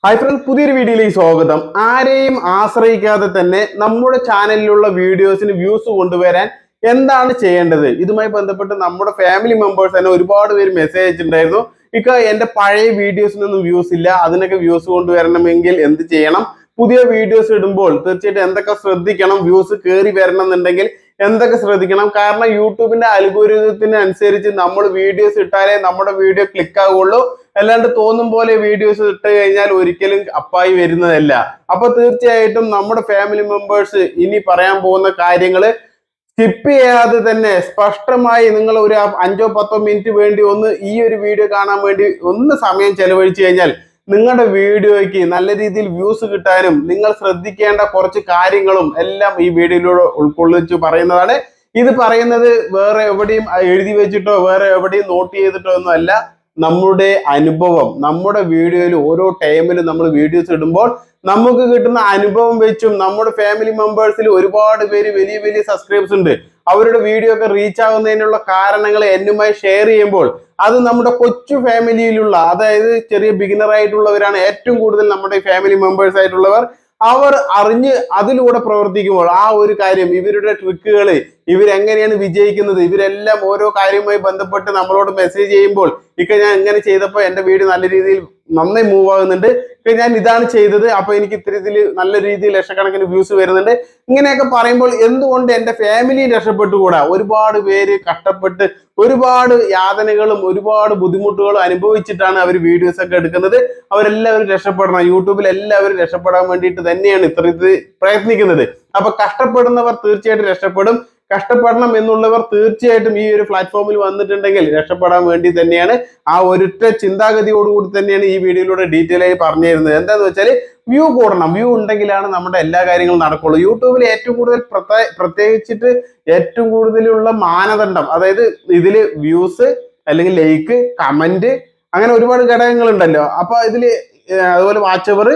Hi friends, പുതിയൊരു വീഡിയോയിലേക്ക് സ്വാഗതം. ആരെയും ആശ്രയിക്കാതെ തന്നെ നമ്മുടെ ചാനലിലുള്ള വീഡിയോസിന് വ്യൂസ് കൊണ്ടുവരാൻ എന്താണ് ചെയ്യേണ്ടത്? ഇതുമായി ബന്ധപ്പെട്ട് നമ്മുടെ ഫാമിലി മെമ്പേഴ്സ് തന്നെ ഒരുപാട് പേര് മെസ്സേജ് അയച്ചിട്ടുണ്ടായിരുന്നു. എന്റെ പഴയ വീഡിയോസിനൊന്നും വ്യൂസ് ഇല്ല, അതിനൊക്കെ വ്യൂസ് കൊണ്ടുവരണമെങ്കിൽ എന്ത് ചെയ്യണം? പുതിയ വീഡിയോസ് ഇടുമ്പോൾ തീർച്ചയായിട്ടും എന്തൊക്കെ ശ്രദ്ധിക്കണം? വ്യൂസ് കയറി വരണം എന്നുണ്ടെങ്കിൽ എന്തൊക്കെ ശ്രദ്ധിക്കണം? കാരണം യൂട്യൂബിന്റെ അൽഗോരിതത്തിന് അനുസരിച്ച് നമ്മൾ വീഡിയോസ് ഇട്ടാലേ നമ്മുടെ വീഡിയോ ക്ലിക്ക് ആവുള്ളൂ. അല്ലാണ്ട് തോന്നും പോലെ വീഡിയോസ് ഇട്ട് കഴിഞ്ഞാൽ ഒരിക്കലും അപ്പായി വരുന്നതല്ല. അപ്പൊ തീർച്ചയായിട്ടും നമ്മുടെ ഫാമിലി മെമ്പേഴ്സ് ഇനി പറയാൻ പോകുന്ന കാര്യങ്ങള് സ്കിപ്പ് ചെയ്യാതെ തന്നെ സ്പഷ്ടമായി നിങ്ങൾ ഒരു 5-10 മിനിറ്റ് വേണ്ടി ഒന്ന് ഈ ഒരു വീഡിയോ കാണാൻ വേണ്ടി ഒന്ന് സമയം ചെലവഴിച്ചു കഴിഞ്ഞാൽ നിങ്ങളുടെ വീഡിയോയ്ക്ക് നല്ല രീതിയിൽ വ്യൂസ് കിട്ടാനും നിങ്ങൾ ശ്രദ്ധിക്കേണ്ട കുറച്ച് കാര്യങ്ങളും എല്ലാം ഈ വീഡിയോയിലൂടെ ഉൾക്കൊള്ളിച്ച് പറയുന്നതാണ്. ഇത് പറയുന്നത് വേറെ എവിടെയും എഴുതി വെച്ചിട്ടോ വേറെ എവിടെയും നോട്ട് ചെയ്തിട്ടോ ഒന്നും അല്ല. നമ്മുടെ അനുഭവം, നമ്മുടെ വീഡിയോയിൽ ഓരോ ടൈമിലും നമ്മൾ വീഡിയോസ് ഇടുമ്പോൾ നമുക്ക് കിട്ടുന്ന അനുഭവം വെച്ചും നമ്മുടെ ഫാമിലി മെമ്പേഴ്സിൽ ഒരുപാട് പേര് വലിയ വലിയ സബ്സ്ക്രൈബേഴ്സ് ഉണ്ട്. അവരുടെ വീഡിയോ ഒക്കെ റീച്ച് ആവുന്നതിനുള്ള കാരണങ്ങൾ എന്നുമായി ഷെയർ ചെയ്യുമ്പോൾ അത് നമ്മുടെ കൊച്ചു ഫാമിലിയിലുള്ള, അതായത് ചെറിയ ബിഗിനർ ആയിട്ടുള്ളവരാണ് ഏറ്റവും കൂടുതൽ നമ്മുടെ ഫാമിലി മെമ്പേഴ്സ് ആയിട്ടുള്ളവർ. അവർ അറിഞ്ഞ് അതിലൂടെ പ്രവർത്തിക്കുമ്പോൾ ആ ഒരു കാര്യം, ഇവരുടെ ട്രിക്കുകൾ, ഇവരെങ്ങനെയാണ് വിജയിക്കുന്നത്, ഇവരെല്ലാം ഓരോ കാര്യവുമായി ബന്ധപ്പെട്ട് നമ്മളോട് മെസ്സേജ് ചെയ്യുമ്പോൾ ഞാൻ ഇങ്ങനെ ചെയ്തപ്പോൾ എന്റെ വീഡിയോ നല്ല രീതിയിൽ നന്നായി മൂവ് ആകുന്നുണ്ട്, ഞാൻ ഇതാണ് ചെയ്തത്, അപ്പൊ എനിക്ക് ഇത്തരത്തിൽ നല്ല രീതിയിൽ ലക്ഷക്കണക്കിന് വ്യൂസ് വരുന്നുണ്ട്, ഇങ്ങനെയൊക്കെ പറയുമ്പോൾ എന്തുകൊണ്ട് എന്റെ ഫാമിലി രക്ഷപ്പെട്ടുകൂടാ? ഒരുപാട് പേര് കഷ്ടപ്പെട്ട് ഒരുപാട് യാതനകളും ഒരുപാട് ബുദ്ധിമുട്ടുകളും അനുഭവിച്ചിട്ടാണ് അവർ വീഡിയോസ് ഒക്കെ എടുക്കുന്നത്. അവരെല്ലാവരും രക്ഷപ്പെടണം. യൂട്യൂബിൽ എല്ലാവരും രക്ഷപ്പെടാൻ വേണ്ടിയിട്ട് തന്നെയാണ് ഇത്തരത്തിൽ പ്രയത്നിക്കുന്നത്. അപ്പൊ കഷ്ടപ്പെടുന്നവർ തീർച്ചയായിട്ടും രക്ഷപ്പെടും. കഷ്ടപ്പെടണം എന്നുള്ളവർ തീർച്ചയായിട്ടും ഈ ഒരു പ്ലാറ്റ്ഫോമിൽ വന്നിട്ടുണ്ടെങ്കിൽ രക്ഷപ്പെടാൻ വേണ്ടി തന്നെയാണ്. ആ ഒരൊറ്റ ചിന്താഗതിയോടുകൂടി തന്നെയാണ് ഈ വീഡിയോയിലൂടെ ഡീറ്റെയിൽ ആയി പറഞ്ഞു തരുന്നത്. എന്താന്ന് വെച്ചാൽ വ്യൂ കൂടണം. വ്യൂ ഉണ്ടെങ്കിലാണ് നമ്മുടെ എല്ലാ കാര്യങ്ങളും നടക്കുള്ളൂ. യൂട്യൂബിൽ ഏറ്റവും കൂടുതൽ പ്രത്യേകിച്ചിട്ട് ഏറ്റവും കൂടുതലുള്ള മാനദണ്ഡം, അതായത് ഇതില് വ്യൂസ് അല്ലെങ്കിൽ ലൈക്ക്, കമന്റ്, അങ്ങനെ ഒരുപാട് ഘടകങ്ങൾ ഉണ്ടല്ലോ. അപ്പൊ ഇതില് അതുപോലെ വാച്ച് അവർ,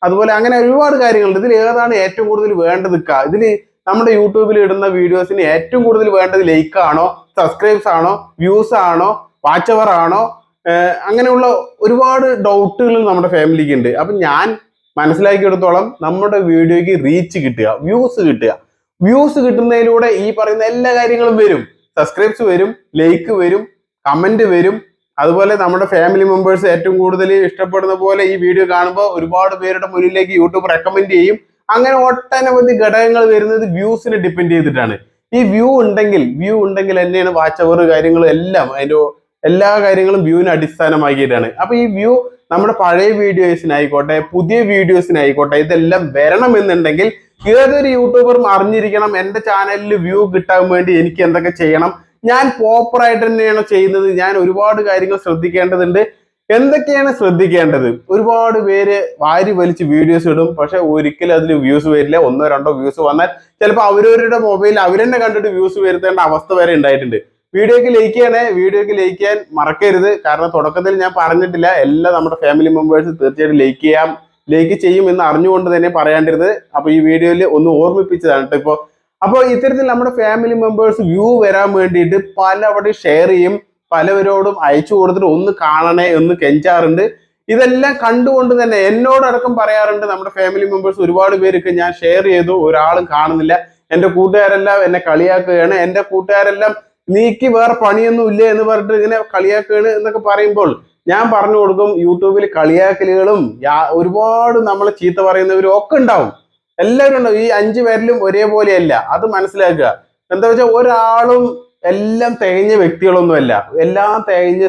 അതുപോലെ അങ്ങനെ ഒരുപാട് കാര്യങ്ങളുണ്ട്. ഇതിൽ ഏതാണ് ഏറ്റവും കൂടുതൽ വേണ്ടത്? ഇതില് നമ്മുടെ യൂട്യൂബിൽ ഇടുന്ന വീഡിയോസിന് ഏറ്റവും കൂടുതൽ വേണ്ടത് ലൈക്ക് ആണോ, സബ്സ്ക്രൈബ്സ് ആണോ, വ്യൂസ് ആണോ, വാച്ച് അവർ ആണോ? അങ്ങനെയുള്ള ഒരുപാട് ഡൗട്ടുകൾ നമ്മുടെ ഫാമിലിക്ക് ഉണ്ട്. അപ്പൊ ഞാൻ മനസ്സിലാക്കിയെടുത്തോളം നമ്മുടെ വീഡിയോയ്ക്ക് റീച്ച് കിട്ടുക, വ്യൂസ് കിട്ടുക. വ്യൂസ് കിട്ടുന്നതിലൂടെ ഈ പറയുന്ന എല്ലാ കാര്യങ്ങളും വരും. സബ്സ്ക്രൈബ്സ് വരും, ലൈക്ക് വരും, കമന്റ് വരും. അതുപോലെ നമ്മുടെ ഫാമിലി മെമ്പേഴ്സ് ഏറ്റവും കൂടുതൽ ഇഷ്ടപ്പെടുന്ന പോലെ ഈ വീഡിയോ കാണുമ്പോൾ ഒരുപാട് പേരുടെ മുന്നിലേക്ക് യൂട്യൂബ് റെക്കമെൻഡ് ചെയ്യും. അങ്ങനെ ഒട്ടനവധി ഘടകങ്ങൾ വരുന്നത് വ്യൂസിനെ ഡിപ്പെൻഡ് ചെയ്തിട്ടാണ്. ഈ വ്യൂ ഉണ്ടെങ്കിൽ തന്നെയാണ് വാച്ച് അവർ കാര്യങ്ങളും എല്ലാം, അതിന്റെ എല്ലാ കാര്യങ്ങളും വ്യൂവിനെ അടിസ്ഥാനമാക്കിയിട്ടാണ്. അപ്പൊ ഈ വ്യൂ നമ്മുടെ പഴയ വീഡിയോസിനായിക്കോട്ടെ പുതിയ വീഡിയോസിനായിക്കോട്ടെ ഇതെല്ലാം വരണമെന്നുണ്ടെങ്കിൽ ഏതൊരു യൂട്യൂബറും അറിഞ്ഞിരിക്കണം എന്റെ ചാനലിൽ വ്യൂ കിട്ടാൻ വേണ്ടി എനിക്ക് എന്തൊക്കെ ചെയ്യണം, ഞാൻ പ്രോപ്പറായിട്ട് തന്നെയാണ് ചെയ്യുന്നത്, ഞാൻ ഒരുപാട് കാര്യങ്ങൾ ശ്രദ്ധിക്കേണ്ടതുണ്ട്. എന്തൊക്കെയാണ് ശ്രദ്ധിക്കേണ്ടത്? ഒരുപാട് പേര് വാരി വലിച്ച് വീഡിയോസ് ഇടും, പക്ഷെ ഒരിക്കലും അതിൽ വ്യൂസ് വരില്ല. 1-2 വ്യൂസ് വന്നാൽ ചിലപ്പോൾ അവരവരുടെ മൊബൈലിൽ അവരെന്നെ കണ്ടിട്ട് വ്യൂസ് വരുത്തേണ്ട അവസ്ഥ വരെ ഉണ്ടായിട്ടുണ്ട്. വീഡിയോക്ക് ലൈക്ക് ചെയ്യാൻ മറക്കരുത്. കാരണം തുടക്കത്തിൽ ഞാൻ പറഞ്ഞിട്ടില്ല, എല്ലാം നമ്മുടെ ഫാമിലി മെമ്പേഴ്സ് തീർച്ചയായിട്ടും ലൈക്ക് ചെയ്യും എന്ന് അറിഞ്ഞുകൊണ്ട് തന്നെ പറയാണ്ടിരുന്നത്. അപ്പൊ ഈ വീഡിയോയിൽ ഒന്ന് ഓർമ്മിപ്പിച്ചതാണ് കേട്ടോ. അപ്പോൾ ഇത്തരത്തിൽ നമ്മുടെ ഫാമിലി മെമ്പേഴ്സ് വ്യൂ വരാൻ വേണ്ടിയിട്ട് പലവടി ഷെയർ ചെയ്യും, പലവരോടും അയച്ചു കൊടുത്തിട്ട് ഒന്ന് കാണണേ എന്ന് കെഞ്ചാറുണ്ട്. ഇതെല്ലാം കണ്ടുകൊണ്ട് തന്നെ എന്നോടടക്കം പറയാറുണ്ട് നമ്മുടെ ഫാമിലി മെമ്പേഴ്സ്. ഒരുപാട് പേർക്ക് ഞാൻ ഷെയർ ചെയ്തു, ഒരാളും കാണുന്നില്ല, എന്റെ കൂട്ടുകാരെല്ലാം എന്നെ കളിയാക്കുകയാണ്, എന്റെ കൂട്ടുകാരെല്ലാം നീക്ക് വേറെ പണിയൊന്നും ഇല്ല എന്ന് പറഞ്ഞിട്ട് ഇങ്ങനെ കളിയാക്കുകയാണ് എന്നൊക്കെ പറയുമ്പോൾ ഞാൻ പറഞ്ഞു കൊടുക്കും, യൂട്യൂബിൽ കളിയാക്കലുകളും ഒരുപാട് നമ്മളെ ചീത്ത പറയുന്നവരും ഒക്കെ ഉണ്ടാവും, എല്ലാവരും ഉണ്ടാവും. ഈ 5 പേരിലും ഒരേപോലെയല്ല, അത് മനസ്സിലാക്കുക. എന്താ വെച്ചാൽ ഒരാളും എല്ലാം തികഞ്ഞ വ്യക്തികളൊന്നുമല്ല. എല്ലാം തികഞ്ഞ്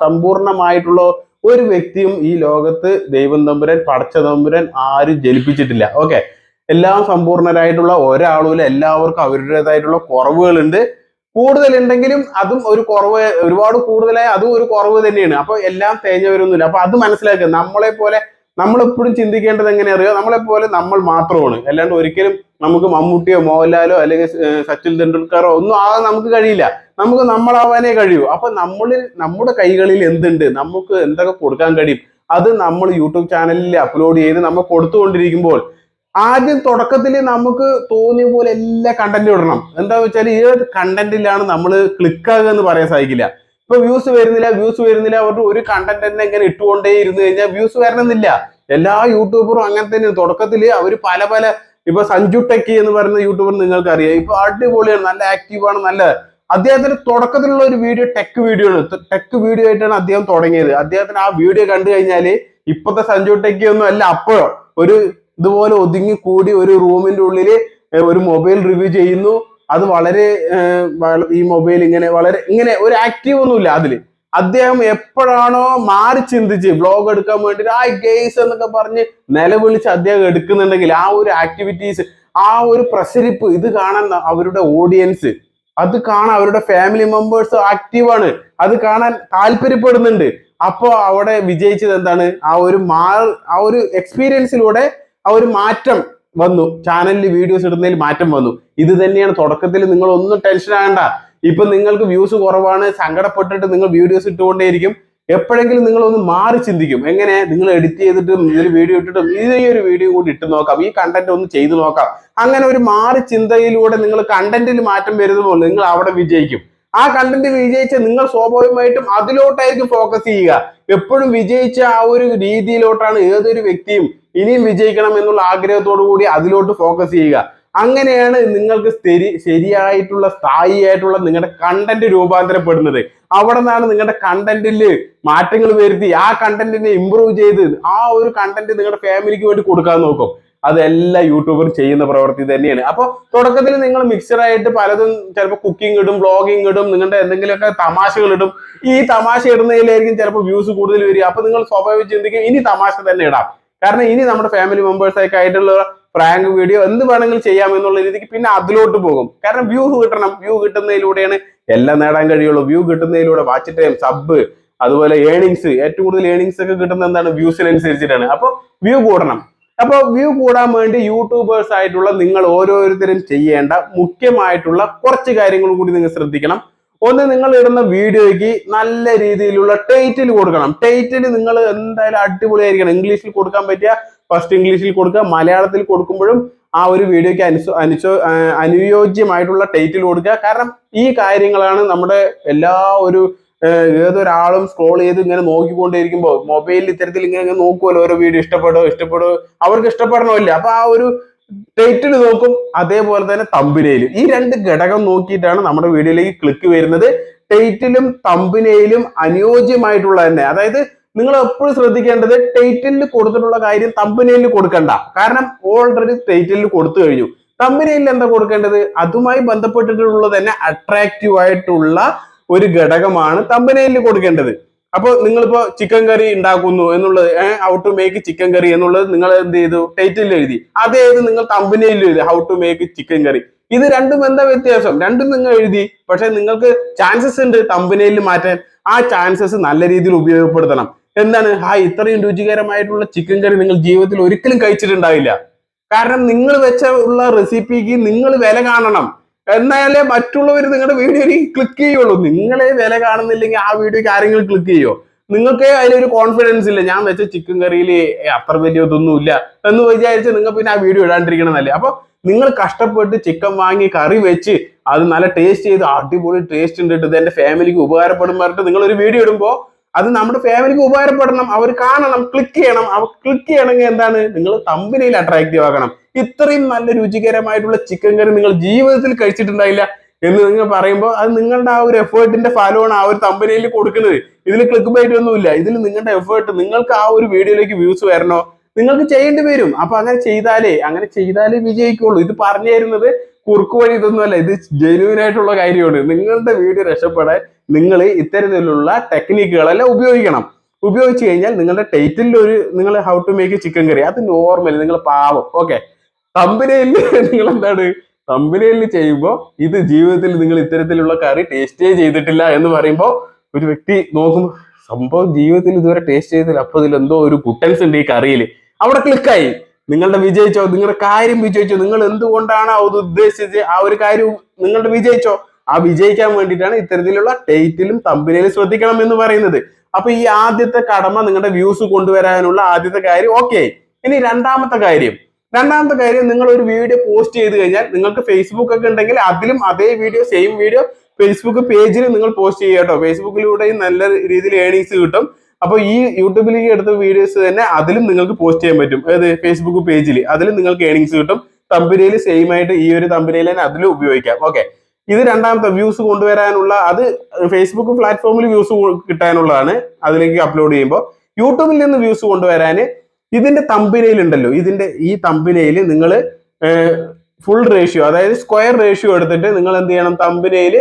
സമ്പൂർണമായിട്ടുള്ള ഒരു വ്യക്തിയും ഈ ലോകത്ത് ദൈവം തമ്പുരാൻ, പടച്ച തമ്പുരാൻ ആരും ജനിപ്പിച്ചിട്ടില്ല. ഓക്കെ, എല്ലാം സമ്പൂർണരായിട്ടുള്ള ഒരാളുമില്ല. എല്ലാവർക്കും അവരുടേതായിട്ടുള്ള കുറവുകളുണ്ട്. കൂടുതലുണ്ടെങ്കിലും അതും ഒരു കുറവ്, ഒരുപാട് കൂടുതലായ അതും ഒരു കുറവ് തന്നെയാണ്. അപ്പൊ എല്ലാം തികഞ്ഞവരൊന്നുമില്ല. അപ്പൊ അത് മനസ്സിലാക്കുക. നമ്മളെപ്പോഴും ചിന്തിക്കേണ്ടത് എങ്ങനെ അറിയോ? നമ്മളെപ്പോലെ നമ്മൾ മാത്രമാണ്. അല്ലാണ്ട് ഒരിക്കലും നമുക്ക് മമ്മൂട്ടിയോ മോഹൻലാലോ അല്ലെങ്കിൽ സച്ചിൻ തെണ്ടുൽക്കറോ ഒന്നും ആകാൻ നമുക്ക് കഴിയില്ല. നമുക്ക് നമ്മളാവാനേ കഴിയൂ. അപ്പൊ നമ്മുടെ കൈകളിൽ എന്തുണ്ട്, നമുക്ക് എന്തൊക്കെ കൊടുക്കാൻ കഴിയും, അത് നമ്മൾ യൂട്യൂബ് ചാനലിൽ അപ്ലോഡ് ചെയ്ത് നമ്മൾ കൊടുത്തുകൊണ്ടിരിക്കുമ്പോൾ ആദ്യം തുടക്കത്തിൽ നമുക്ക് തോന്നിയ പോലെ എല്ലാ കണ്ടന്റും ഇടണം. എന്താന്ന് വെച്ചാൽ ഏത് കണ്ടന്റിലാണ് നമ്മൾ ക്ലിക്കാകുക എന്ന് പറയാൻ സാധിക്കില്ല. ഇപ്പൊ വ്യൂസ് വരുന്നില്ല അവരുടെ ഒരു കണ്ടന്റ് തന്നെ ഇങ്ങനെ ഇട്ടുകൊണ്ടേ ഇരുന്ന് കഴിഞ്ഞാൽ വ്യൂസ് വരണമെന്നില്ല. എല്ലാ യൂട്യൂബറും അങ്ങനെ തന്നെ. തുടക്കത്തിൽ അവർ പല ഇപ്പൊ സഞ്ജു ടെക്കി എന്ന് പറയുന്ന യൂട്യൂബർ നിങ്ങൾക്ക് അറിയാം. ഇപ്പൊ അടിപൊളിയാണ്, നല്ല ആക്റ്റീവാണ്, നല്ല. അദ്ദേഹത്തിന് തുടക്കത്തിലുള്ള ഒരു വീഡിയോ ടെക് വീഡിയോ ആണ്. ടെക് വീഡിയോ ആയിട്ടാണ് അദ്ദേഹം തുടങ്ങിയത്. അദ്ദേഹത്തിന് ആ വീഡിയോ കണ്ടു കഴിഞ്ഞാല് ഇപ്പോഴത്തെ സഞ്ജു ടെക്കി ഒന്നും അല്ല. അപ്പോഴോ ഒരു ഇതുപോലെ ഒതുങ്ങി കൂടി ഒരു റൂമിന്റെ ഉള്ളിൽ ഒരു മൊബൈൽ റിവ്യൂ ചെയ്യുന്നു. അത് വളരെ ഈ മൊബൈൽ ഇങ്ങനെ ഒരു ആക്റ്റീവ് ഒന്നുമില്ല അതില്. അദ്ദേഹം എപ്പോഴാണോ മാറി ചിന്തിച്ച് വ്ലോഗ് എടുക്കാൻ വേണ്ടിട്ട് ആ ഗെയ്സ് എന്നൊക്കെ പറഞ്ഞ് നിലവിളിച്ച് അദ്ദേഹം എടുക്കുന്നുണ്ടെങ്കിൽ ആ ഒരു ആക്ടിവിറ്റീസ്, ആ ഒരു പ്രസരിപ്പ് ഇത് കാണാൻ അവരുടെ ഓഡിയൻസ്, അത് കാണാൻ അവരുടെ ഫാമിലി മെമ്പേഴ്സ് ആക്റ്റീവാണ്, അത് കാണാൻ താല്പര്യപ്പെടുന്നുണ്ട്. അപ്പോ അവിടെ വിജയിച്ചത് എന്താണ്? ആ ഒരു എക്സ്പീരിയൻസിലൂടെ ആ ഒരു മാറ്റം വന്നു. ചാനലിൽ വീഡിയോസ് ഇടുന്നതിൽ മാറ്റം വന്നു. ഇത് തന്നെയാണ് തുടക്കത്തിൽ. നിങ്ങൾ ഒന്നും ടെൻഷൻ ആകണ്ട. ഇപ്പൊ നിങ്ങൾക്ക് വ്യൂസ് കുറവാണ്, സങ്കടപ്പെട്ടിട്ട് നിങ്ങൾ വീഡിയോസ് ഇട്ടുകൊണ്ടേയിരിക്കും. എപ്പോഴെങ്കിലും നിങ്ങൾ ഒന്ന് മാറി ചിന്തിക്കും. എങ്ങനെ? നിങ്ങൾ എഡിറ്റ് ചെയ്തിട്ടും ഇതിൽ വീഡിയോ ഇട്ടിട്ടും ഈ ഒരു വീഡിയോ കൂടി ഇട്ട് നോക്കാം, ഈ കണ്ടന്റ് ഒന്ന് ചെയ്തു നോക്കാം. അങ്ങനെ ഒരു മാറി ചിന്തയിലൂടെ നിങ്ങൾ കണ്ടന്റിൽ മാറ്റം വരുമ്പോൾ നിങ്ങൾ അവിടെ വിജയിക്കും. ആ കണ്ടന്റ് വിജയിച്ച നിങ്ങൾ സ്വാഭാവികമായിട്ടും അതിലോട്ടായിരിക്കും ഫോക്കസ് ചെയ്യുക. എപ്പോഴും വിജയിച്ച ആ ഒരു രീതിയിലോട്ടാണ് ഏതൊരു വ്യക്തിയും ഇനിയും വിജയിക്കണം എന്നുള്ള ആഗ്രഹത്തോടു കൂടി അതിലോട്ട് ഫോക്കസ് ചെയ്യുക. അങ്ങനെയാണ് നിങ്ങൾക്ക് ശരിയായിട്ടുള്ള സ്ഥായിയായിട്ടുള്ള നിങ്ങളുടെ കണ്ടന്റ് രൂപാന്തരപ്പെടുന്നത്. അവിടെ നിന്നാണ് നിങ്ങളുടെ കണ്ടന്റിൽ മാറ്റങ്ങൾ വരുത്തി ആ കണ്ടന്റിനെ ഇമ്പ്രൂവ് ചെയ്ത് ആ ഒരു കണ്ടന്റ് നിങ്ങളുടെ ഫാമിലിക്ക് വേണ്ടി കൊടുക്കാൻ നോക്കും. അതെല്ലാ യൂട്യൂബറും ചെയ്യുന്ന പ്രവൃത്തി തന്നെയാണ്. അപ്പൊ തുടക്കത്തിൽ നിങ്ങൾ മിക്സറായിട്ട് പലതും ചിലപ്പോൾ കുക്കിംഗ് ഇടും, വ്ളോഗിങ് ഇടും, നിങ്ങളുടെ എന്തെങ്കിലുമൊക്കെ തമാശകൾ ഇടും. ഈ തമാശ ഇടുന്നതിലായിരിക്കും ചിലപ്പോൾ വ്യൂസ് കൂടുതൽ വരിക. അപ്പൊ നിങ്ങൾ സ്വാഭാവികം ചിന്തിക്കും ഇനി തമാശ തന്നെ ഇടാം, കാരണം ഇനി നമ്മുടെ ഫാമിലി മെമ്പേഴ്സൊക്കെ ആയിട്ടുള്ള പ്രാങ്ക് വീഡിയോ എന്ത് വേണമെങ്കിലും ചെയ്യാം എന്നുള്ള രീതിക്ക് പിന്നെ അതിലോട്ട് പോകും. കാരണം വ്യൂ കിട്ടണം. വ്യൂ കിട്ടുന്നതിലൂടെയാണ് എല്ലാം നേടാൻ കഴിയുള്ളൂ. വ്യൂ കിട്ടുന്നതിലൂടെ വാച്ച് ടൈം, സബ്, അതുപോലെ ഏണിങ്സ്, ഏറ്റവും കൂടുതൽ ഏണിങ്സ് ഒക്കെ കിട്ടുന്നത് എന്താണ്? വ്യൂസിനനുസരിച്ചിട്ടാണ്. അപ്പൊ വ്യൂ കൂടണം. അപ്പൊ വ്യൂ കൂടാൻ വേണ്ടി യൂട്യൂബേഴ്സ് ആയിട്ടുള്ള നിങ്ങൾ ഓരോരുത്തരും ചെയ്യേണ്ട മുഖ്യമായിട്ടുള്ള കുറച്ച് കാര്യങ്ങൾ കൂടി നിങ്ങൾ ശ്രദ്ധിക്കണം. ഒന്ന്, നിങ്ങൾ ഇടുന്ന വീഡിയോയ്ക്ക് നല്ല രീതിയിലുള്ള ടൈറ്റിൽ കൊടുക്കണം. ടൈറ്റിൽ നിങ്ങൾ എന്തായാലും അടിപൊളിയായിരിക്കണം. ഇംഗ്ലീഷിൽ കൊടുക്കാൻ പറ്റിയ ഫസ്റ്റ് ഇംഗ്ലീഷിൽ കൊടുക്കുക. മലയാളത്തിൽ കൊടുക്കുമ്പോഴും ആ ഒരു വീഡിയോയ്ക്ക് അനുയോജ്യമായിട്ടുള്ള ടൈറ്റിൽ കൊടുക്കുക. കാരണം ഈ കാര്യങ്ങളാണ് നമ്മുടെ എല്ലാ ഒരു ഏതൊരാളും സ്ക്രോൾ ചെയ്ത് ഇങ്ങനെ നോക്കിക്കൊണ്ടിരിക്കുമ്പോൾ മൊബൈലിൽ ഇത്തരത്തിൽ ഇങ്ങനെ നോക്കുമല്ലോ, ഓരോ വീഡിയോ ഇഷ്ടപ്പെടുമോ അവർക്ക് ഇഷ്ടപ്പെടണമില്ല. അപ്പൊ ആ ഒരു ടൈറ്റിൽ നോക്കും, അതേപോലെ തന്നെ തമ്പനയിലും. ഈ രണ്ട് ഘടകം നോക്കിയിട്ടാണ് നമ്മുടെ വീഡിയോയിലേക്ക് ക്ലിക്ക് വരുന്നത്. ടൈറ്റിലും തമ്പനയിലും അനുയോജ്യമായിട്ടുള്ള തന്നെ. അതായത് നിങ്ങൾ എപ്പോഴും ശ്രദ്ധിക്കേണ്ടത് ടൈറ്റിലിൽ കൊടുത്തിട്ടുള്ള കാര്യം തമ്പനയിലിൽ കൊടുക്കണ്ട. കാരണം ഓൾറെഡി ടൈറ്റിലിൽ കൊടുത്തു കഴിഞ്ഞു. തമ്പനയിലിൽ എന്താ കൊടുക്കേണ്ടത്? അതുമായി ബന്ധപ്പെട്ടിട്ടുള്ളത് തന്നെ അട്രാക്റ്റീവ് ആയിട്ടുള്ള ഒരു ഘടകമാണ് തമ്പനയിലിൽ കൊടുക്കേണ്ടത്. അപ്പൊ നിങ്ങളിപ്പോ ചിക്കൻ കറി ഉണ്ടാക്കുന്നു എന്നുള്ളത്, ഹൗ ടു മേക്ക് ചിക്കൻ കറി എന്നുള്ളത് നിങ്ങൾ എന്ത് ചെയ്തു? ടൈറ്റിൽ എഴുതി. അതേത് നിങ്ങൾ തമ്പനയിൽ എഴുതി, ഹൗ ടു മേക്ക് ചിക്കൻ കറി. ഇത് രണ്ടും എന്താ വ്യത്യാസം? രണ്ടും നിങ്ങൾ എഴുതി, പക്ഷെ നിങ്ങൾക്ക് ചാൻസസ് ഉണ്ട് തമ്പനയിൽ മാറ്റാൻ. ആ ചാൻസസ് നല്ല രീതിയിൽ ഉപയോഗപ്പെടുത്തണം. എന്താണ്? ഇത്രയും രുചികരമായിട്ടുള്ള ചിക്കൻ കറി നിങ്ങൾ ജീവിതത്തിൽ ഒരിക്കലും കഴിച്ചിട്ടുണ്ടാവില്ല. കാരണം നിങ്ങൾ വെച്ച ഉള്ള റെസിപ്പിക്ക് നിങ്ങൾ വില കാണണം. എന്നാലേ മറ്റുള്ളവർ നിങ്ങളുടെ വീഡിയോയിൽ ക്ലിക്ക് ചെയ്യുള്ളൂ. നിങ്ങളെ വില കാണുന്നില്ലെങ്കിൽ ആ വീഡിയോക്ക് ആരെങ്കിലും ക്ലിക്ക് ചെയ്യോ? നിങ്ങൾക്ക് അതിലൊരു കോൺഫിഡൻസ് ഇല്ല, ഞാൻ വെച്ച ചിക്കൻ കറിയിൽ അത്ര വലിയ ഇതൊന്നും ഇല്ല എന്ന് വിചാരിച്ച് നിങ്ങൾ പിന്നെ ആ വീഡിയോ ഇടാണ്ടിരിക്കണമെന്നല്ലേ. അപ്പൊ നിങ്ങൾ കഷ്ടപ്പെട്ട് ചിക്കൻ വാങ്ങി കറി വെച്ച് അത് നല്ല ടേസ്റ്റ് ചെയ്ത് അടിപൊളി ടേസ്റ്റ് ഉണ്ട്, ഇത് എന്റെ ഫാമിലിക്ക് ഉപകാരപ്പെടും പറഞ്ഞിട്ട് നിങ്ങൾ ഒരു വീഡിയോ ഇടുമ്പോൾ അത് നമ്മുടെ ഫാമിലിക്ക് ഉപകാരപ്പെടണം, അവർ കാണണം, ക്ലിക്ക് ചെയ്യണം. ക്ലിക്ക് ചെയ്യണമെങ്കിൽ എന്താണ്? നിങ്ങൾ തമ്പനയിൽ അട്രാക്റ്റീവ് ആക്കണം. ഇത്രയും നല്ല രുചികരമായിട്ടുള്ള ചിക്കൻ കറി നിങ്ങൾ ജീവിതത്തിൽ കഴിച്ചിട്ടുണ്ടായില്ല എന്ന് നിങ്ങൾ പറയുമ്പോൾ അത് നിങ്ങളുടെ ആ ഒരു എഫേർട്ടിന്റെ ഫലമാണ് ആ ഒരു തമ്പനയിൽ കൊടുക്കുന്നത്. ഇതിൽ ക്ലിക്ക് ബൈറ്റ് ഒന്നുമില്ല. ഇതിൽ നിങ്ങളുടെ എഫേർട്ട്, നിങ്ങൾക്ക് ആ ഒരു വീഡിയോയിലേക്ക് വ്യൂസ് വരണോ, നിങ്ങൾക്ക് ചെയ്യേണ്ടി വരും. അപ്പൊ അങ്ങനെ ചെയ്താലേ വിജയിക്കുള്ളൂ. ഇത് പറഞ്ഞു തരുന്നത് കുറുക്കു വഴി ഇതൊന്നുമല്ല, ഇത് ജെന്യൂൻ ആയിട്ടുള്ള കാര്യമാണ്. നിങ്ങളുടെ വീഡിയോ രക്ഷപ്പെടാൻ നിങ്ങൾ ഇത്തരത്തിലുള്ള ടെക്നിക്കുകളെല്ലാം ഉപയോഗിച്ചു കഴിഞ്ഞാൽ നിങ്ങളുടെ ടൈറ്റിൽ നിങ്ങൾ ഹൗ ടു മേക്ക് ചിക്കൻ കറി, അത് നോർമൽ, നിങ്ങൾ പാവം. ഓക്കെ, തമ്പനയിൽ നിങ്ങൾ എന്താണ്? തമ്പനയിൽ ചെയ്യുമ്പോൾ ഇത് ജീവിതത്തിൽ നിങ്ങൾ ഇത്തരത്തിലുള്ള കറി ടേസ്റ്റേ ചെയ്തിട്ടില്ല എന്ന് പറയുമ്പോൾ ഒരു വ്യക്തി നോക്കുമ്പോൾ സംഭവം ജീവിതത്തിൽ ഇതുവരെ ടേസ്റ്റ് ചെയ്തില്ല, അപ്പൊ ഇതിൽ എന്തോ ഒരു ഗുട്ടൻസ് ഉണ്ട് ഈ കറിയിൽ. അവിടെ ക്ലിക്കായി. നിങ്ങളുടെ വിജയിച്ചോ, നിങ്ങളുടെ കാര്യം വിജയിച്ചോ. നിങ്ങൾ എന്തുകൊണ്ടാണ് അത് ഉദ്ദേശിച്ച് ആ ഒരു കാര്യം നിങ്ങളുടെ വിജയിച്ചോ? ആ വിജയിക്കാൻ വേണ്ടിയിട്ടാണ് ഇത്തരത്തിലുള്ള ടൈറ്റിലും തമ്പനയിലും ശ്രദ്ധിക്കണം എന്ന് പറയുന്നത്. അപ്പൊ ഈ ആദ്യത്തെ കടമ, നിങ്ങളുടെ വ്യൂസ് കൊണ്ടുവരാനുള്ള ആദ്യത്തെ കാര്യം ഓക്കെ. ഇനി രണ്ടാമത്തെ കാര്യം, നിങ്ങൾ ഒരു വീഡിയോ പോസ്റ്റ് ചെയ്ത് കഴിഞ്ഞാൽ നിങ്ങൾക്ക് ഫേസ്ബുക്ക് ഒക്കെ ഉണ്ടെങ്കിൽ അതിലും അതേ വീഡിയോ, സെയിം വീഡിയോ ഫേസ്ബുക്ക് പേജിൽ നിങ്ങൾ പോസ്റ്റ് ചെയ്യുക കേട്ടോ. ഫേസ്ബുക്കിലൂടെയും നല്ല രീതിയിൽ ഏണിങ്സ് കിട്ടും. അപ്പൊ ഈ യൂട്യൂബിലേക്ക് എടുത്ത വീഡിയോസ് തന്നെ അതിലും നിങ്ങൾക്ക് പോസ്റ്റ് ചെയ്യാൻ പറ്റും. അതായത് ഫേസ്ബുക്ക് പേജിൽ അതിലും നിങ്ങൾക്ക് ഏണിങ്സ് കിട്ടും. തമ്പനയിൽ സെയിം ആയിട്ട് ഈ ഒരു തമ്പനയിൽ തന്നെ അതിലും ഉപയോഗിക്കാം. ഓക്കെ, ഇത് രണ്ടാമത്തെ വ്യൂസ് കൊണ്ടുവരാനുള്ള, അത് ഫേസ്ബുക്ക് പ്ലാറ്റ്ഫോമിൽ വ്യൂസ് കിട്ടാനുള്ളതാണ് അതിലേക്ക് അപ്ലോഡ് ചെയ്യുമ്പോൾ. യൂട്യൂബിൽ നിന്ന് വ്യൂസ് കൊണ്ടുവരാൻ ഇതിന്റെ തമ്പനയിൽ ഉണ്ടല്ലോ, ഈ തമ്പനയിൽ നിങ്ങൾ ഫുൾ റേഷ്യോ, അതായത് സ്ക്വയർ റേഷ്യോ എടുത്തിട്ട് നിങ്ങൾ എന്ത് ചെയ്യണം, തമ്പനയിൽ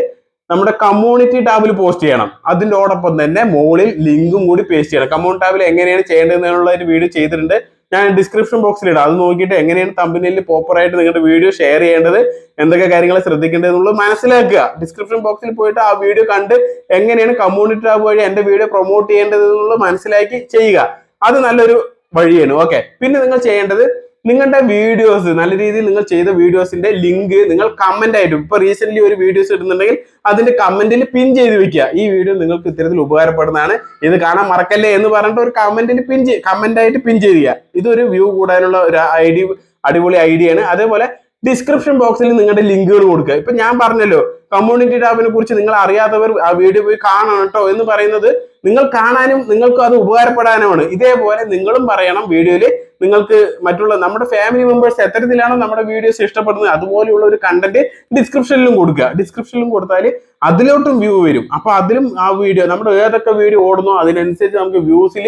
നമ്മുടെ കമ്മ്യൂണിറ്റി ടാബിൽ പോസ്റ്റ് ചെയ്യണം. അതിൻ്റെയോടൊപ്പം തന്നെ മുകളിൽ ലിങ്കും കൂടി പേസ്റ്റ് ചെയ്യണം. കമ്മ്യൂണിറ്റി ടാബിൽ എങ്ങനെയാണ് ചെയ്യേണ്ടതെന്നുള്ള ഒരു വീഡിയോ ചെയ്തിട്ടുണ്ട്, ഞാൻ ഡിസ്ക്രിപ്ഷൻ ബോക്സിൽ ഇടാം. അത് നോക്കിയിട്ട് എങ്ങനെയാണ് തമ്പനയിൽ പ്രോപ്പറായിട്ട് നിങ്ങളുടെ വീഡിയോ ഷെയർ ചെയ്യേണ്ടത്, എന്തൊക്കെ കാര്യങ്ങൾ ശ്രദ്ധിക്കേണ്ടത് എന്നുള്ളത് മനസ്സിലാക്കുക. ഡിസ്ക്രിപ്ഷൻ ബോക്സിൽ പോയിട്ട് ആ വീഡിയോ കണ്ട് എങ്ങനെയാണ് കമ്മ്യൂണിറ്റി ടാബ് വഴി എന്റെ വീഡിയോ പ്രൊമോട്ട് ചെയ്യേണ്ടത് എന്നുള്ളത് മനസ്സിലാക്കി ചെയ്യുക. അത് നല്ലൊരു വഴിയാണ്. ഓക്കെ, പിന്നെ നിങ്ങൾ ചെയ്യേണ്ടത് നിങ്ങളുടെ വീഡിയോസ്, നല്ല രീതിയിൽ നിങ്ങൾ ചെയ്ത വീഡിയോസിന്റെ ലിങ്ക് നിങ്ങൾ കമന്റ് ആയിട്ട്, ഇപ്പൊ റീസെന്റ് ഒരു വീഡിയോസ് ഇടുന്നുണ്ടെങ്കിൽ അതിന്റെ കമന്റിൽ പിൻ ചെയ്ത് വെക്കുക. ഈ വീഡിയോ നിങ്ങൾക്ക് ഇത്തരത്തിൽ ഉപകാരപ്പെടുന്നതാണ്, ഇത് കാണാൻ മറക്കല്ലേ എന്ന് പറഞ്ഞിട്ട് ഒരു കമന്റിൽ കമന്റ് ആയിട്ട് പിൻ ചെയ്യുക. ഇതൊരു വ്യൂ കൂടാനുള്ള ഒരു അടിപൊളി ഐഡിയ ആണ്. അതേപോലെ ഡിസ്ക്രിപ്ഷൻ ബോക്സിൽ നിങ്ങളുടെ ലിങ്കുകൾ കൊടുക്കുക. ഇപ്പൊ ഞാൻ പറഞ്ഞല്ലോ, കമ്മ്യൂണിറ്റി ടാബിനെ കുറിച്ച് നിങ്ങൾ അറിയാത്തവർ ആ വീഡിയോ പോയി കാണണം കേട്ടോ എന്ന് പറയുന്നത് നിങ്ങൾ കാണാനും നിങ്ങൾക്ക് അത് ഉപകാരപ്പെടാനുമാണ്. ഇതേപോലെ നിങ്ങളും പറയണം വീഡിയോയില്, നിങ്ങൾക്ക് മറ്റുള്ള നമ്മുടെ ഫാമിലി മെമ്പേഴ്സ് എത്തരത്തിലാണോ നമ്മുടെ വീഡിയോസ് ഇഷ്ടപ്പെടുന്നത് അതുപോലെയുള്ള ഒരു കണ്ടന്റ് ഡിസ്ക്രിപ്ഷനിലും കൊടുക്കുക. ഡിസ്ക്രിപ്ഷനിലും കൊടുത്താൽ അതിലോട്ടും വ്യൂ വരും. അപ്പൊ അതിലും ആ വീഡിയോ, നമ്മുടെ ഏതൊക്കെ വീഡിയോ ഓടുന്നോ അതിനനുസരിച്ച് നമുക്ക് വ്യൂസിൽ,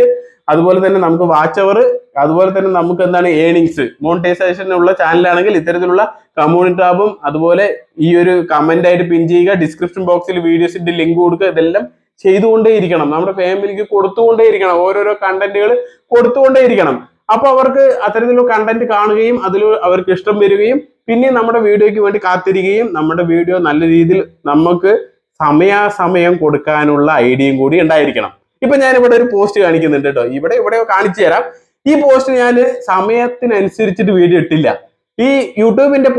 അതുപോലെ തന്നെ നമുക്ക് വാച്ച് അവർ, അതുപോലെ തന്നെ നമുക്ക് എന്താണ് ഏണിങ്സ്, മോണിറ്റൈസേഷൻ ഉള്ള ചാനലാണെങ്കിൽ ഇത്തരത്തിലുള്ള കമ്മ്യൂണിറ്റി ടാബും അതുപോലെ ഈ ഒരു കമന്റ് ആയിട്ട് പിൻ ചെയ്യുക, ഡിസ്ക്രിപ്ഷൻ ബോക്സിൽ വീഡിയോസിന്റെ ലിങ്ക് കൊടുക്കുക. ഇതെല്ലാം ചെയ്തുകൊണ്ടേയിരിക്കണം, നമ്മുടെ ഫാമിലിക്ക് കൊടുത്തുകൊണ്ടേയിരിക്കണം, ഓരോരോ കണ്ടന്റുകൾ കൊടുത്തുകൊണ്ടേയിരിക്കണം. അപ്പൊ അവർക്ക് അത്തരത്തിലുള്ള കണ്ടന്റ് കാണുകയും അതിൽ അവർക്ക് ഇഷ്ടം വരികയും പിന്നെ നമ്മുടെ വീഡിയോയ്ക്ക് വേണ്ടി കാത്തിരിക്കുകയും നമ്മുടെ വീഡിയോ നല്ല രീതിയിൽ നമുക്ക് സമയാസമയം കൊടുക്കാനുള്ള ഐഡിയയും കൂടി ഉണ്ടായിരിക്കണം. ഇപ്പൊ ഞാൻ ഇവിടെ ഒരു പോസ്റ്റ് കാണിക്കുന്നുണ്ട് കേട്ടോ, ഇവിടെ കാണിച്ചു തരാം. ഈ പോസ്റ്റ് ഞാൻ സമയത്തിനനുസരിച്ചിട്ട് വീഡിയോ ഇട്ടില്ല. ഈ യൂട്യൂബിന്റെ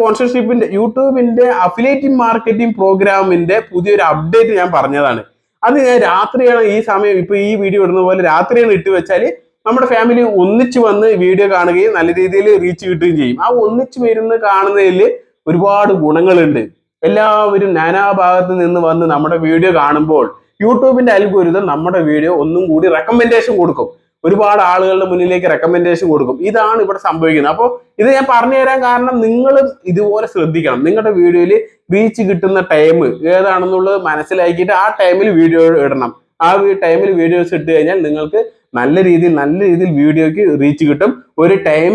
അഫിലിയേറ്റ് മാർക്കറ്റിംഗ് പ്രോഗ്രാമിന്റെ പുതിയൊരു അപ്ഡേറ്റ് ഞാൻ പറഞ്ഞതാണ്. അത് ഞാൻ രാത്രിയാണ്, ഈ സമയം ഇപ്പൊ ഈ വീഡിയോ ഇടുന്ന പോലെ രാത്രിയാണ് ഇട്ട് വെച്ചാൽ നമ്മുടെ ഫാമിലി ഒന്നിച്ചു വന്ന് വീഡിയോ കാണുകയും നല്ല രീതിയിൽ റീച്ച് കിട്ടുകയും ചെയ്യും. ആ ഒന്നിച്ചു വരുന്ന കാണുന്നതിൽ ഒരുപാട് ഗുണങ്ങളുണ്ട്. എല്ലാവരും നാനാഭാഗത്ത് നിന്ന് വന്ന് നമ്മുടെ വീഡിയോ കാണുമ്പോൾ യൂട്യൂബിന്റെ അൽഗോരിതം നമ്മുടെ വീഡിയോ ഒന്നും കൂടി റെക്കമെൻഡേഷൻ കൊടുക്കും, ഒരുപാട് ആളുകളുടെ മുന്നിലേക്ക് റെക്കമെൻഡേഷൻ കൊടുക്കും. ഇതാണ് ഇവിടെ സംഭവിക്കുന്നത്. അപ്പോൾ ഇത് ഞാൻ പറഞ്ഞു തരാൻ കാരണം നിങ്ങളും ഇതുപോലെ ശ്രദ്ധിക്കണം. നിങ്ങളുടെ വീഡിയോയിൽ റീച്ച് കിട്ടുന്ന ടൈം ഏതാണെന്നുള്ളത് മനസ്സിലാക്കിയിട്ട് ആ ടൈമിൽ വീഡിയോ ഇടണം. ആ ടൈമിൽ വീഡിയോസ് ഇട്ട് കഴിഞ്ഞാൽ നിങ്ങൾക്ക് നല്ല രീതിയിൽ വീഡിയോക്ക് റീച്ച് കിട്ടും. ഒരു ടൈം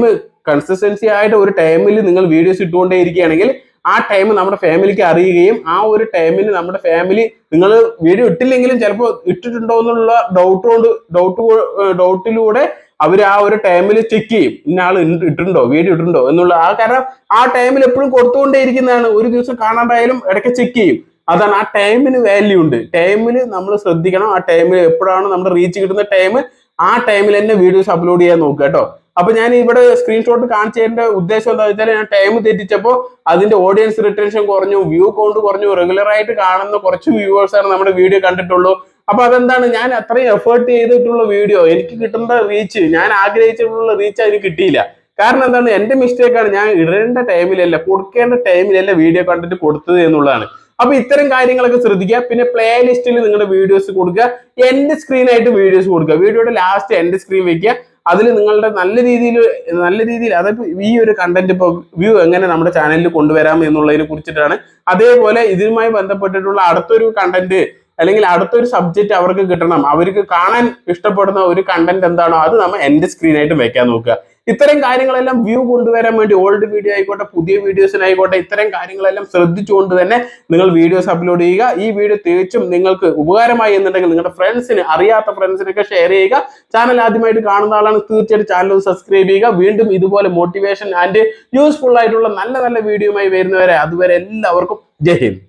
കൺസിസ്റ്റൻസി ആയിട്ട് ഒരു ടൈമിൽ നിങ്ങൾ വീഡിയോസ് ഇട്ടുകൊണ്ടേ ഇരിക്കുകയാണെങ്കിൽ ആ ടൈം നമ്മുടെ ഫാമിലിക്ക് അറിയുകയും ആ ഒരു ടൈമിൽ നമ്മുടെ ഫാമിലി നിങ്ങൾ വീഡിയോ ഇട്ടില്ലെങ്കിലും ചിലപ്പോൾ ഇട്ടിട്ടുണ്ടോ എന്നുള്ള ഡൗട്ടിലൂടെ അവർ ആ ഒരു ടൈമിൽ ചെക്ക് ചെയ്യും, ഇന്ന ആൾ ഇട്ടിട്ടുണ്ടോ, വീഡിയോ ഇട്ടിട്ടുണ്ടോ എന്നുള്ള. കാരണം ആ ടൈമിൽ എപ്പോഴും കൊടുത്തുകൊണ്ടേ ഇരിക്കുന്നതാണ്. ഒരു ദിവസം കാണാണ്ടായാലും ഇടയ്ക്ക് ചെക്ക് ചെയ്യും. അതാണ്, ആ ടൈമിന് വാല്യൂ ഉണ്ട്. ടൈമിൽ നമ്മൾ ശ്രദ്ധിക്കണം. ആ ടൈമിൽ എപ്പോഴാണ് നമ്മുടെ റീച്ച് കിട്ടുന്ന ടൈം, ആ ടൈമിൽ തന്നെ വീഡിയോസ് അപ്ലോഡ് ചെയ്യാൻ നോക്കുക കേട്ടോ. അപ്പൊ ഞാൻ ഇവിടെ സ്ക്രീൻഷോട്ട് കാണിച്ചതിന്റെ ഉദ്ദേശം എന്താ വെച്ചാൽ, ഞാൻ ടൈം തെറ്റിച്ചപ്പോൾ അതിന്റെ ഓഡിയൻസ് റിട്ടൻഷൻ കുറഞ്ഞു, വ്യൂ കൗണ്ട് കുറഞ്ഞു, റെഗുലർ ആയിട്ട് കാണുന്ന കുറച്ച് വ്യൂവേഴ്സ് ആണ് നമ്മുടെ വീഡിയോ കണ്ടിട്ടുള്ളൂ. അപ്പൊ അതെന്താണ്, ഞാൻ അത്രയും എഫേർട്ട് ചെയ്തിട്ടുള്ള വീഡിയോ, എനിക്ക് കിട്ടുന്ന റീച്ച്, ഞാൻ ആഗ്രഹിച്ചിട്ടുള്ള റീച്ച് അതിന് കിട്ടിയില്ല. കാരണം എന്താണ്, എന്റെ മിസ്റ്റേക്കാണ്. ഞാൻ ഇടേണ്ട ടൈമിലല്ല, കൊടുക്കേണ്ട ടൈമിലല്ല വീഡിയോ കണ്ടന്റ് കൊടുത്തത് എന്നുള്ളതാണ്. അപ്പൊ ഇത്തരം കാര്യങ്ങളൊക്കെ ശ്രദ്ധിക്കുക. പിന്നെ പ്ലേ ലിസ്റ്റിൽ നിങ്ങളുടെ വീഡിയോസ് കൊടുക്കുക, എൻഡ് സ്ക്രീൻ ആയിട്ട് വീഡിയോസ് കൊടുക്കുക. വീഡിയോയുടെ ലാസ്റ്റ് എൻഡ് സ്ക്രീൻ വെക്കുക. അതിൽ നിങ്ങളുടെ നല്ല രീതിയിൽ അതായത് ഈ ഒരു കണ്ടന്റ് ഇപ്പൊ വ്യൂ എങ്ങനെ നമ്മുടെ ചാനലിൽ കൊണ്ടുവരാം എന്നുള്ളതിനെ കുറിച്ചിട്ടാണ്. അതേപോലെ ഇതുമായി ബന്ധപ്പെട്ടിട്ടുള്ള അടുത്തൊരു കണ്ടന്റ് അല്ലെങ്കിൽ അടുത്തൊരു സബ്ജക്റ്റ് അവർക്ക് കിട്ടണം, അവർക്ക് കാണാൻ ഇഷ്ടപ്പെടുന്ന ഒരു കണ്ടന്റ് എന്താണോ അത് നമ്മൾ എൻഡ് സ്ക്രീൻ ആയിട്ട് വെക്കാൻ നോക്കുക. ഇത്തരം കാര്യങ്ങളെല്ലാം വ്യൂ കൊണ്ടുവരാൻ വേണ്ടി ഓൾഡ് വീഡിയോ ആയിക്കോട്ടെ പുതിയ വീഡിയോസിനായിക്കോട്ടെ ഇത്തരം കാര്യങ്ങളെല്ലാം ശ്രദ്ധിച്ചുകൊണ്ട് തന്നെ നിങ്ങൾ വീഡിയോസ് അപ്ലോഡ് ചെയ്യുക. ഈ വീഡിയോ തീർച്ചയായും നിങ്ങൾക്ക് ഉപകാരമായി എന്നുണ്ടെങ്കിൽ നിങ്ങളുടെ ഫ്രണ്ട്സിന്, അറിയാത്ത ഫ്രണ്ട്സിനൊക്കെ ഷെയർ ചെയ്യുക. ചാനൽ ആദ്യമായിട്ട് കാണുന്ന ആളാണ് തീർച്ചയായിട്ടും ചാനൽ സബ്സ്ക്രൈബ് ചെയ്യുക. വീണ്ടും ഇതുപോലെ മോട്ടിവേഷൻ ആൻഡ് യൂസ്ഫുൾ ആയിട്ടുള്ള നല്ല വീഡിയോയുമായി വരുന്നവരെ അതുവരെ എല്ലാവർക്കും ജയ് ഹിന്ദ്.